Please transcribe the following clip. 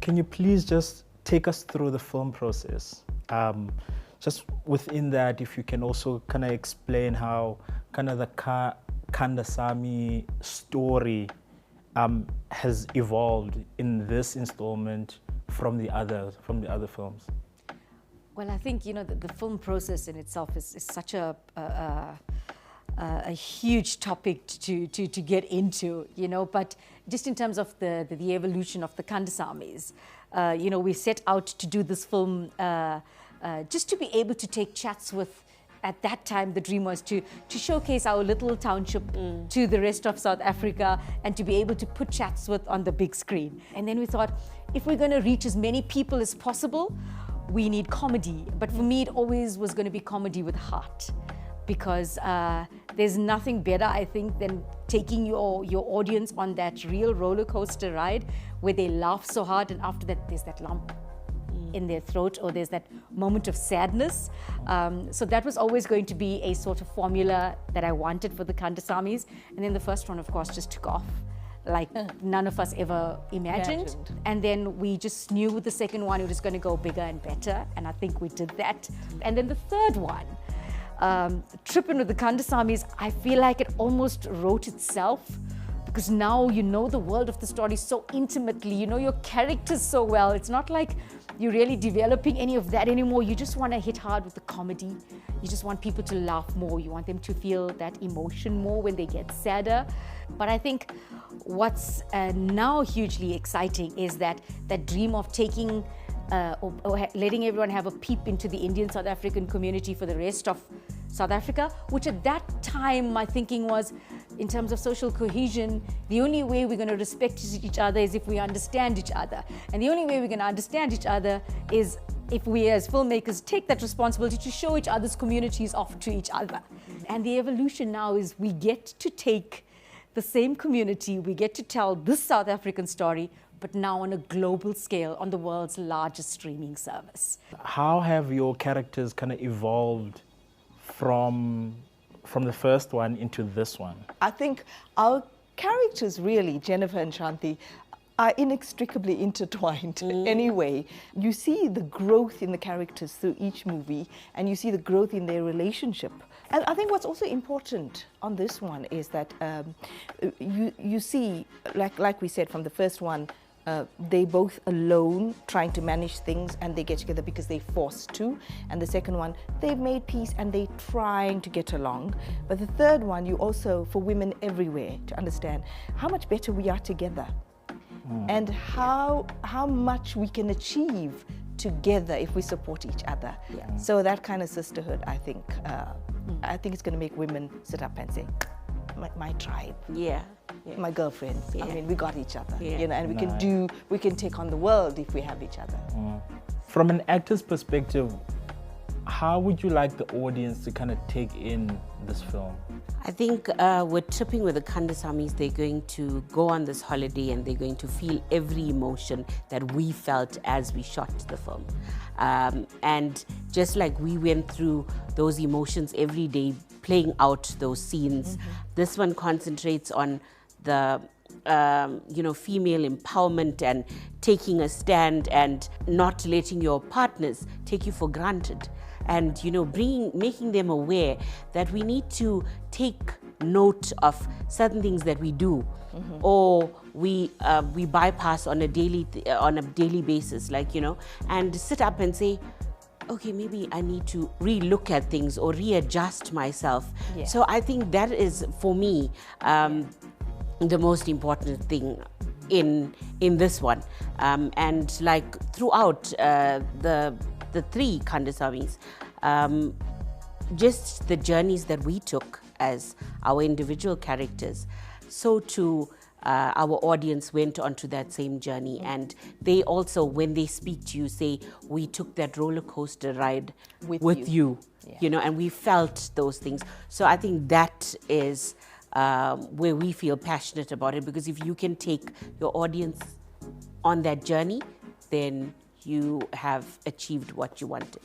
Can you please just take us through the film process? Just within that, if you can also kind of explain how kind of the Kandasamy story has evolved in this installment from the other films. Well, I think, you know, the film process in itself is such a huge topic to get into, you know, but just in terms of the evolution of the Kandasamys, you know, we set out to do this film just to be able to take chats with, at that time, the dream was to showcase our little township to the rest of South Africa and to be able to put chats with on the big screen. And then we thought, if we're going to reach as many people as possible, we need comedy. But for me, it always was going to be comedy with heart, because there's nothing better, I think, than taking your audience on that real roller coaster ride where they laugh so hard and after that there's that lump in their throat, or there's that moment of sadness. So that was always going to be a sort of formula that I wanted for the Kandasamys. And then the first one, of course, just took off like none of us ever imagined. And then we just knew with the second one it was going to go bigger and better, and I think we did that. And then the third one, Trippin with the Kandasamys, I feel like it almost wrote itself, because now you know the world of the story so intimately, you know your characters so well. It's not like you're really developing any of that anymore. You just want to hit hard with the comedy. You just want people to laugh more. You want them to feel that emotion more when they get sadder. But I think what's now hugely exciting is that dream of taking or letting everyone have a peep into the Indian South African community for the rest of South Africa, which at that time my thinking was, in terms of social cohesion, the only way we're going to respect each other is if we understand each other. And the only way we're going to understand each other is if we as filmmakers take that responsibility to show each other's communities off to each other. And the evolution now is we get to take the same community, we get to tell this South African story, but now on a global scale, on the world's largest streaming service. How have your characters kind of evolved from the first one into this one? I think our characters really, Jennifer and Shanthi, are inextricably intertwined anyway. You see the growth in the characters through each movie, and you see the growth in their relationship. And I think what's also important on this one is that you see, like we said from the first one, they both alone trying to manage things, and they get together because they're forced to. And the second one, they've made peace and they're trying to get along. But the third one, you also, for women everywhere, to understand how much better we are together and how much we can achieve together if we support each other. So that kind of sisterhood, I think it's going to make women sit up and say, my tribe, my girlfriends. I mean, we got each other, you know, and we can take on the world if we have each other. From an actor's perspective, how would you like the audience to kind of take in this film? I think with Tripping with the Kandasamys, they're going to go on this holiday and they're going to feel every emotion that we felt as we shot the film. And just like we went through those emotions every day, playing out those scenes, this one concentrates on the female empowerment and taking a stand and not letting your partners take you for granted. And making them aware that we need to take note of certain things that we do, or we bypass on a daily basis, and sit up and say, okay, maybe I need to re-look at things or readjust myself. So I think that is, for me, the most important thing in this one, and like throughout the three Kandasamys, just the journeys that we took as our individual characters, so too our audience went onto that same journey, and they also, when they speak to you, say, we took that roller coaster ride with you. And we felt those things. So I think that is where we feel passionate about it, because if you can take your audience on that journey, then you have achieved what you wanted.